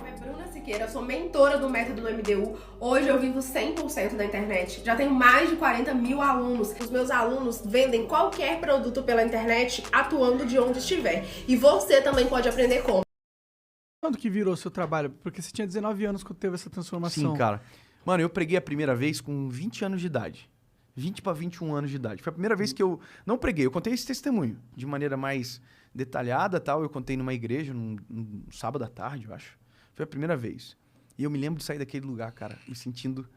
Meu nome é Bruna Siqueira, eu sou mentora do método MDU. Hoje eu vivo 100% da internet. Já tenho mais de 40 mil alunos. Os meus alunos vendem qualquer produto pela internet, atuando de onde estiver. E você também pode aprender como. Quando que virou seu trabalho? Porque você tinha 19 anos quando teve essa Sim, transformação. cara. Mano, eu preguei a primeira vez com 20 anos de idade. 20 para 21 anos de idade. Foi a primeira vez que eu não preguei. Eu contei esse testemunho de maneira mais detalhada, tal. Eu contei numa igreja, num sábado à tarde, eu acho. Foi a primeira vez. E eu me lembro de sair daquele lugar, cara, me sentindo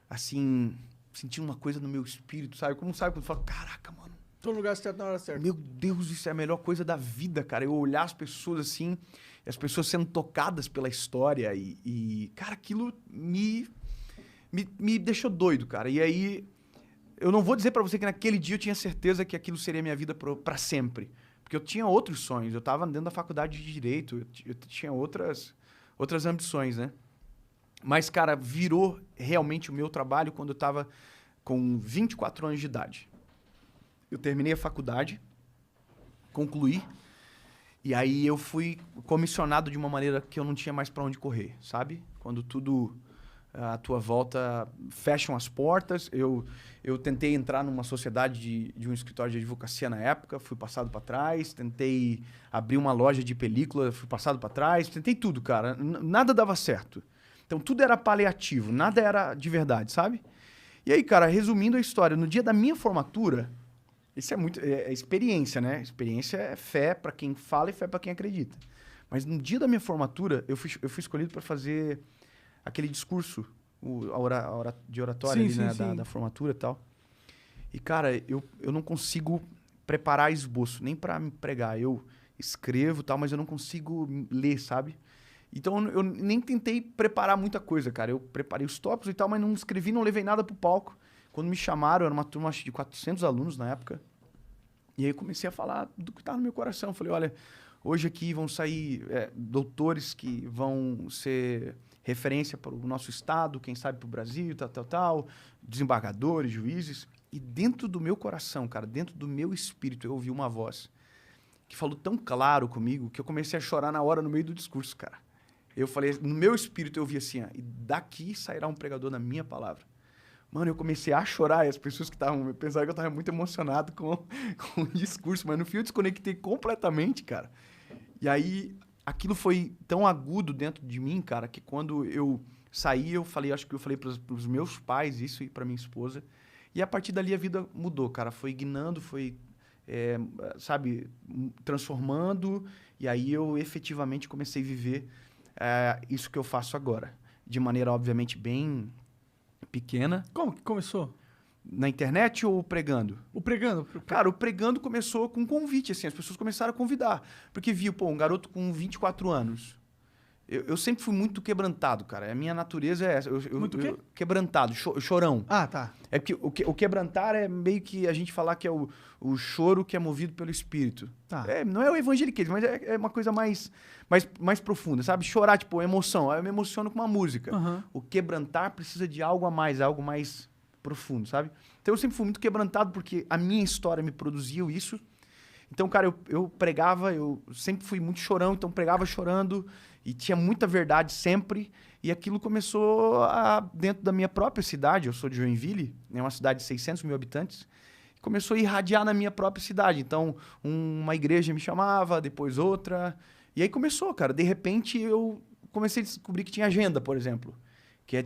assim, sentindo uma coisa no meu espírito, sabe? Como sabe quando eu falo, caraca, mano, Tô no lugar certo na hora certa. meu Deus, isso é a melhor coisa da vida, cara. Eu olhar as pessoas assim, e as pessoas sendo tocadas pela história cara, aquilo me deixou doido, cara. E aí, eu não vou dizer pra você que naquele dia eu tinha certeza que aquilo seria minha vida pra sempre. Porque eu tinha outros sonhos. Eu tava dentro da faculdade de Direito, eu tinha outras ambições, né? Mas, cara, virou realmente o meu trabalho quando eu tava com 24 anos de idade. Eu terminei a faculdade, concluí, e aí eu fui comissionado de uma maneira que eu não tinha mais pra onde correr, sabe? Quando tudo à tua volta fecham as portas. Eu tentei entrar numa sociedade de um escritório de advocacia na época, fui passado pra trás. Tentei abrir uma loja de película, fui passado pra trás. Tentei tudo, cara. Nada dava certo. Então tudo era paliativo, nada era de verdade, sabe? E aí, cara, resumindo a história, no dia da minha formatura, isso é muito. É experiência, né? Experiência é fé pra quem fala e fé pra quem acredita. Mas no dia da minha formatura, eu fui escolhido pra fazer aquele discurso de oratória Sim, ali, sim, né? Da, sim. da formatura e tal. E, cara, eu não consigo preparar esboço, nem pra me pregar. Eu escrevo e tal, mas eu não consigo ler, sabe? Então eu nem tentei preparar muita coisa, cara. Eu preparei os tópicos e tal, mas não escrevi, não levei nada pro palco. Quando me chamaram, era uma turma acho, de 400 alunos na época. E aí eu comecei a falar do que estava no meu coração. Falei, olha, hoje aqui vão sair doutores que vão ser referência para o nosso estado, quem sabe para o Brasil, tal, tal, tal, desembargadores, juízes. E dentro do meu coração, cara, dentro do meu espírito, eu ouvi uma voz que falou tão claro comigo que eu comecei a chorar na hora, no meio do discurso, cara. Eu falei, no meu espírito eu ouvi assim, ó, e daqui sairá um pregador na minha palavra. Mano, eu comecei a chorar e as pessoas que estavam pensaram que eu estava muito emocionado com o discurso, mas no fim eu desconectei completamente, cara. E aí aquilo foi tão agudo dentro de mim, cara, que quando eu saí, eu falei, acho que eu falei pros meus pais isso e pra minha esposa. E a partir dali a vida mudou, cara. Foi guinando, foi, é, sabe, transformando. E aí eu efetivamente comecei a viver isso que eu faço agora. De maneira, obviamente, bem pequena, Como que começou? na internet ou pregando? O pregando? Cara, o pregando começou com um convite, assim, as pessoas começaram a convidar. Porque viu, pô, um garoto com 24 anos. Eu sempre fui muito quebrantado, cara. A minha natureza é essa. Muito o quê? Quebrantado, chorão. Ah, tá. É que o quebrantar é meio que a gente falar que é o choro que é movido pelo espírito. Tá. Não é o evangeliquez, mas é uma coisa mais profunda, sabe? Chorar, tipo, emoção. Eu me emociono com uma música. Aham. O quebrantar precisa de algo a mais, algo mais profundo, sabe? Então eu sempre fui muito quebrantado porque a minha história me produzia isso. Então, cara, eu pregava, eu sempre fui muito chorão, então pregava chorando e tinha muita verdade sempre. E aquilo começou dentro da minha própria cidade, eu sou de Joinville, é uma cidade de 600 mil habitantes, começou a irradiar na minha própria cidade. Então, uma igreja me chamava, depois outra. E aí começou, cara. De repente, eu comecei a descobrir que tinha agenda, por exemplo.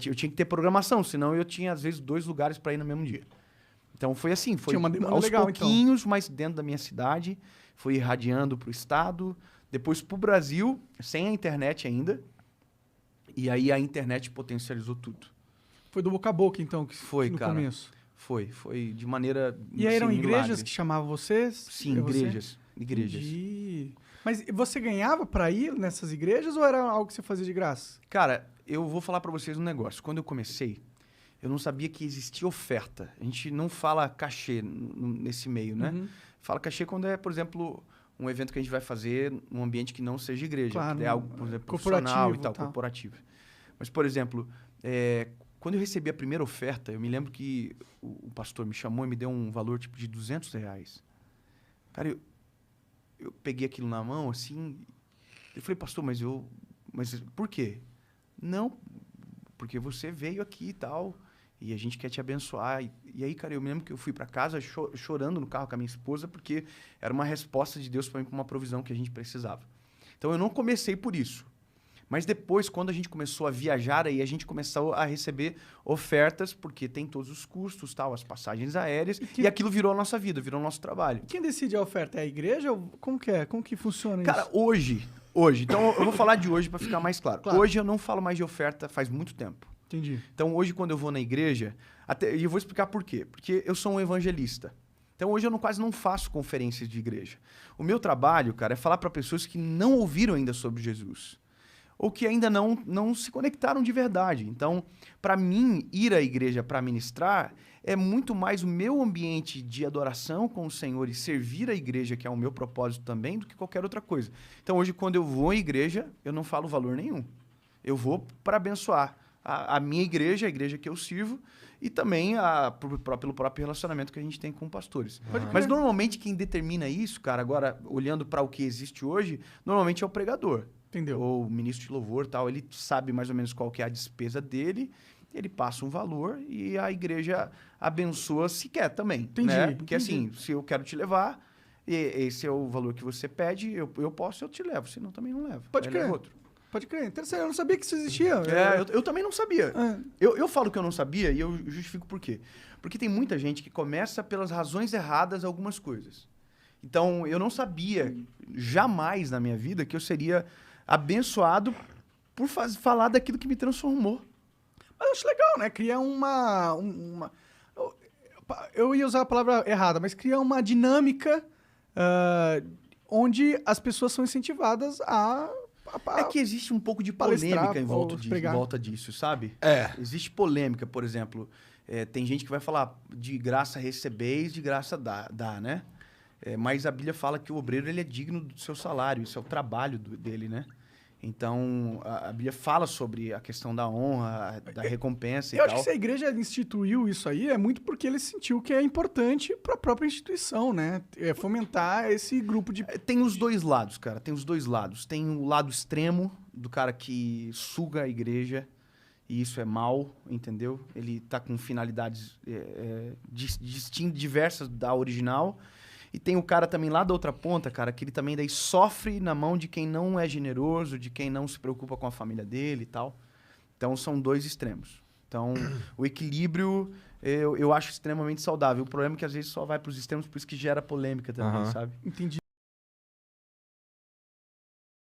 Eu tinha que ter programação, senão eu tinha, às vezes, 2 lugares para ir no mesmo dia. Então foi assim, foi Tinha uma demanda aos legal, então. pouquinhos, mas dentro da minha cidade, foi irradiando para o estado, depois para o Brasil, sem a internet ainda, e aí a internet potencializou tudo. Foi do boca a boca, então, Foi, no cara. começo. Foi de maneira, E aí eram assim, igrejas milagre. que chamavam vocês? Sim, É você? igrejas. Entendi. Mas você ganhava pra ir nessas igrejas ou era algo que você fazia de graça? Cara, eu vou falar para vocês um negócio. Quando eu comecei, eu não sabia que existia oferta. A gente não fala cachê nesse meio, né? Uhum. Fala cachê quando é, por exemplo, um evento que a gente vai fazer num ambiente que não seja igreja, Claro, que é algo, por exemplo, corporativo profissional e e tal, tal. corporativo. Mas, por exemplo, quando eu recebi a primeira oferta, eu me lembro que o pastor me chamou e me deu um valor tipo de R$ 200. Cara, eu peguei aquilo na mão, assim, eu falei, pastor, mas eu Mas por quê? Não, porque você veio aqui e tal, e a gente quer te abençoar. E aí, cara, eu me lembro que eu fui para casa chorando no carro com a minha esposa, porque era uma resposta de Deus para mim, para uma provisão que a gente precisava. Então, eu não comecei por isso. Mas depois, quando a gente começou a viajar, aí a gente começou a receber ofertas, porque tem todos os custos, tal, as passagens aéreas, e aquilo virou a nossa vida, virou o nosso trabalho. Quem decide a oferta? É a igreja? Ou como que é? Como que funciona Cara, isso? hoje, então eu vou falar de hoje para ficar mais claro. Hoje eu não falo mais de oferta faz muito tempo. Entendi. Então, hoje, quando eu vou na igreja, e eu vou explicar por quê. Porque eu sou um evangelista. Então, hoje eu quase não faço conferências de igreja. O meu trabalho, cara, é falar para pessoas que não ouviram ainda sobre Jesus. Ou que ainda não se conectaram de verdade. Então, para mim, ir à igreja para ministrar é muito mais o meu ambiente de adoração com o Senhor e servir a igreja, que é o meu propósito também, do que qualquer outra coisa. Então, hoje, quando eu vou à igreja, eu não falo valor nenhum. Eu vou para abençoar a minha igreja, a igreja que eu sirvo, e também pelo próprio relacionamento que a gente tem com pastores. Mas normalmente quem determina isso, cara, agora olhando para o que existe hoje, normalmente é o pregador. Entendeu? Ou o ministro de louvor, tal, ele sabe mais ou menos qual que é a despesa dele, ele passa um valor e a igreja abençoa se quer também. Entendi, Né? Porque entendi. assim, se eu quero te levar, e esse é o valor que você pede, eu posso, eu te levo, senão também não levo. Pode Aí crer. leva outro. Pode crer. Interessante. Eu não sabia que isso existia. Eu também não sabia. É. Eu falo que eu não sabia e eu justifico por quê. Porque tem muita gente que começa pelas razões erradas algumas coisas. Então, eu não sabia jamais na minha vida que eu seria abençoado por falar daquilo que me transformou. Mas eu acho legal, né? Cria eu ia usar a palavra errada, mas cria uma dinâmica onde as pessoas são incentivadas a É que existe um pouco de palestrar polêmica em ou volta pregar. disso, sabe? É. Existe polêmica, por exemplo. Tem gente que vai falar de graça recebeis, de graça dá, né? Mas a Bíblia fala que o obreiro ele é digno do seu salário, isso é o trabalho dele, né? Então, a Bíblia fala sobre a questão da honra, da recompensa e Eu tal. acho que se a igreja instituiu isso aí, é muito porque ele sentiu que é importante para a própria instituição, né? Fomentar esse grupo de... Tem os dois lados, cara. Tem os dois lados. Tem o lado extremo do cara que suga a igreja, e isso é mal, entendeu? Ele tá com finalidades diversas da original. E tem o cara também lá da outra ponta, cara, que ele também daí sofre na mão de quem não é generoso, de quem não se preocupa com a família dele e tal. Então, são dois extremos. Então, o equilíbrio eu acho extremamente saudável. O problema é que às vezes só vai para os extremos, por isso que gera polêmica também, sabe? Entendi.